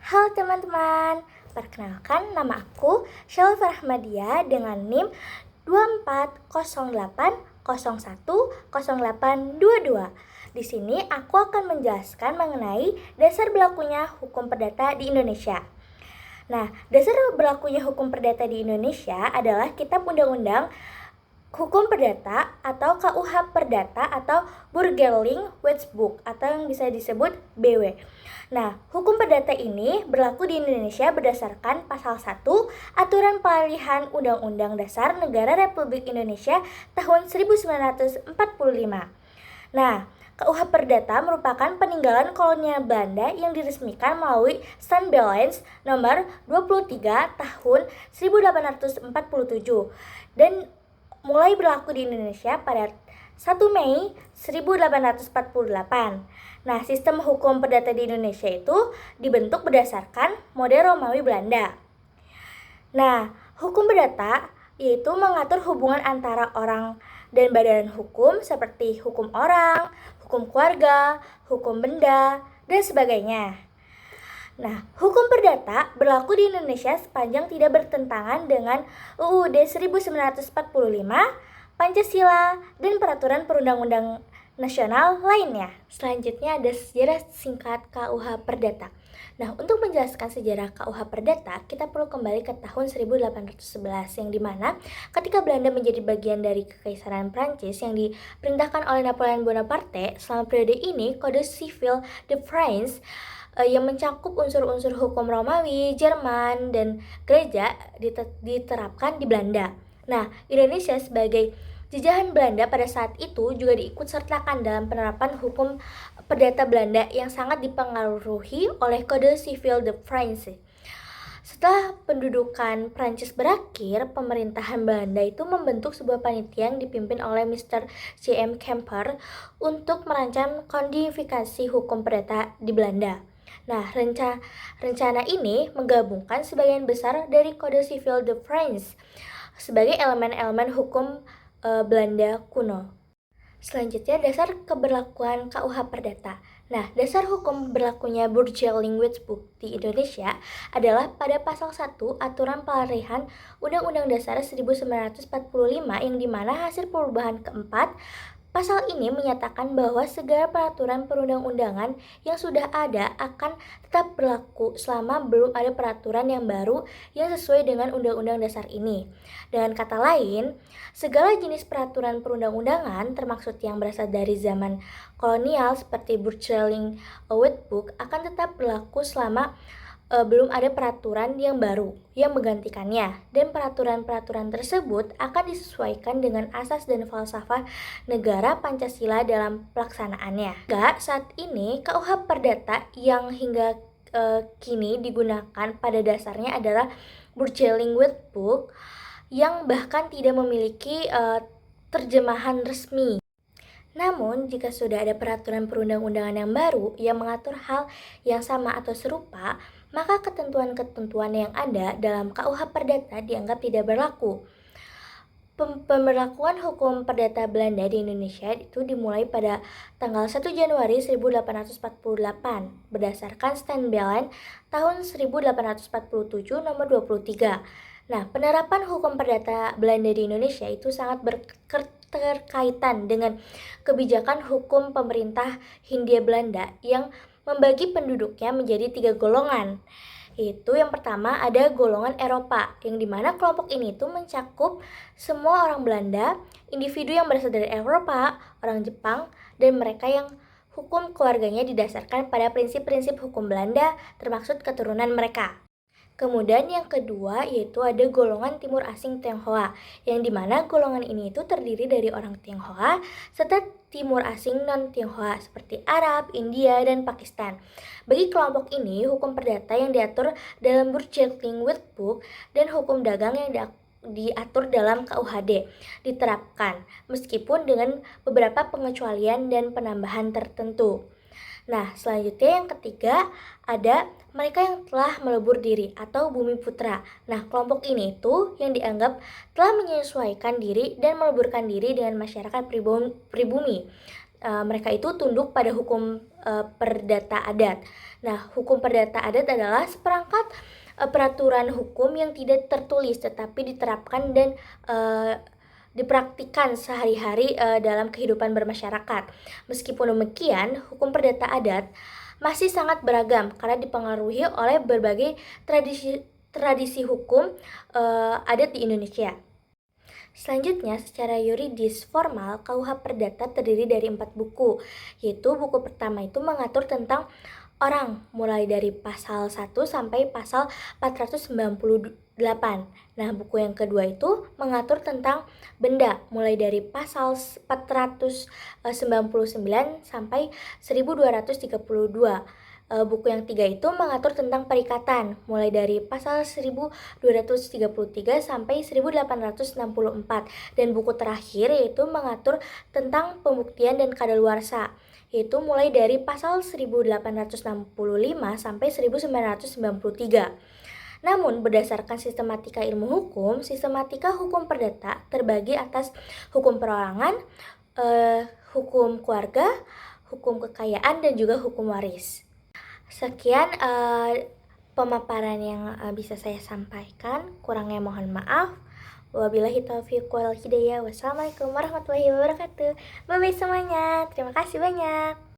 Halo teman-teman, perkenalkan nama aku Shalfa Rahmadia dengan NIM 2408010822. Di sini aku akan menjelaskan mengenai dasar berlakunya hukum perdata di Indonesia. Nah, dasar berlakunya hukum perdata di Indonesia adalah Kitab Undang-Undang Hukum Perdata atau KUH Perdata atau Burgerling Wetboek atau yang bisa disebut BW. Nah, hukum perdata ini berlaku di Indonesia berdasarkan pasal 1 Aturan Pengalihan Undang-Undang Dasar Negara Republik Indonesia tahun 1945. Nah, KUH Perdata merupakan peninggalan kolonial Belanda yang diresmikan melalui Stand Balance nomor 23 tahun 1847 dan mulai berlaku di Indonesia pada 1 Mei 1848. Nah, sistem hukum perdata di Indonesia itu dibentuk berdasarkan model Romawi Belanda. Nah, hukum perdata yaitu mengatur hubungan antara orang dan badan hukum seperti hukum orang, hukum keluarga, hukum benda, dan sebagainya. Nah, hukum perdata berlaku di Indonesia sepanjang tidak bertentangan dengan UUD 1945, Pancasila, dan peraturan perundang-undang nasional lainnya. Selanjutnya ada sejarah singkat KUH Perdata. Nah, untuk menjelaskan sejarah KUH Perdata, kita perlu kembali ke tahun 1811 yang dimana ketika Belanda menjadi bagian dari Kekaisaran Prancis yang diperintahkan oleh Napoleon Bonaparte, selama periode ini Kode Sivil de France yang mencakup unsur-unsur hukum Romawi, Jerman, dan gereja diterapkan di Belanda. Nah, Indonesia sebagai jajahan Belanda pada saat itu juga diikutsertakan dalam penerapan hukum perdata Belanda yang sangat dipengaruhi oleh Kode Sivil de France. Setelah pendudukan Prancis berakhir, pemerintahan Belanda itu membentuk sebuah panitia yang dipimpin oleh Mr. J.M. Kemper untuk merancang kodifikasi hukum perdata di Belanda. Nah, rencana ini menggabungkan sebagian besar dari Kode Sivil de France sebagai elemen-elemen hukum Belanda kuno. Selanjutnya, dasar keberlakuan KUH Perdata. Nah, dasar hukum berlakunya Burgerling Wetboek di Indonesia adalah pada pasal 1 Aturan Pengalihan Undang-Undang Dasar 1945 yang dimana hasil perubahan keempat pasal ini menyatakan bahwa segala peraturan perundang-undangan yang sudah ada akan tetap berlaku selama belum ada peraturan yang baru yang sesuai dengan undang-undang dasar ini. Dengan kata lain, segala jenis peraturan perundang-undangan termasuk yang berasal dari zaman kolonial seperti Burgerling Wetboek akan tetap berlaku selama belum ada peraturan yang baru yang menggantikannya, dan peraturan-peraturan tersebut akan disesuaikan dengan asas dan falsafah negara Pancasila dalam pelaksanaannya. Saat ini KUH Perdata yang hingga kini digunakan pada dasarnya adalah Burgerling Wetboek yang bahkan tidak memiliki terjemahan resmi. Namun, jika sudah ada peraturan perundang-undangan yang baru yang mengatur hal yang sama atau serupa, maka ketentuan-ketentuan yang ada dalam KUH Perdata dianggap tidak berlaku. Pemberlakuan hukum perdata Belanda di Indonesia itu dimulai pada tanggal 1 Januari 1848 berdasarkan Stand Balance tahun 1847 nomor 23. Nah, penerapan hukum perdata Belanda di Indonesia itu sangat berkaitan dengan kebijakan hukum pemerintah Hindia Belanda yang membagi penduduknya menjadi 3 golongan. Itu yang pertama ada golongan Eropa, yang dimana kelompok ini tuh mencakup semua orang Belanda, individu yang berasal dari Eropa, orang Jepang, dan mereka yang hukum keluarganya didasarkan pada prinsip-prinsip hukum Belanda termaksud keturunan mereka. Kemudian yang kedua yaitu ada golongan Timur Asing Tionghoa, yang dimana golongan ini itu terdiri dari orang Tionghoa serta Timur Asing non-Tionghoa seperti Arab, India, dan Pakistan. Bagi kelompok ini, hukum perdata yang diatur dalam Burgerling Wetboek dan hukum dagang yang diatur dalam KUHD diterapkan, meskipun dengan beberapa pengecualian dan penambahan tertentu. Nah, selanjutnya yang ketiga ada mereka yang telah melebur diri atau bumi putra. Nah, kelompok ini itu yang dianggap telah menyesuaikan diri dan meleburkan diri dengan masyarakat pribumi. mereka itu tunduk pada hukum perdata adat. Nah, hukum perdata adat adalah seperangkat peraturan hukum yang tidak tertulis tetapi diterapkan dan dipraktikkan sehari-hari dalam kehidupan bermasyarakat. Meskipun demikian, hukum perdata adat masih sangat beragam karena dipengaruhi oleh berbagai tradisi hukum adat di Indonesia. Selanjutnya, secara yuridis formal, KUH Perdata terdiri dari 4 buku, yaitu buku pertama itu mengatur tentang orang, mulai dari pasal 1 sampai pasal 498. Nah, buku yang kedua itu mengatur tentang benda, mulai dari pasal 499 sampai 1232. Buku yang tiga itu mengatur tentang perikatan, mulai dari pasal 1233 sampai 1864. Dan buku terakhir yaitu mengatur tentang pembuktian dan kadaluarsa, yaitu mulai dari pasal 1865 sampai 1993. Namun, berdasarkan sistematika ilmu hukum, sistematika hukum perdata terbagi atas hukum perorangan, hukum keluarga, hukum kekayaan, dan juga hukum waris. Sekian pemaparan yang bisa saya sampaikan, kurangnya mohon maaf. Wabillahi taufiq wal hidayah. Wassalamualaikum warahmatullahi wabarakatuh. Bye bye semuanya. Terima kasih banyak.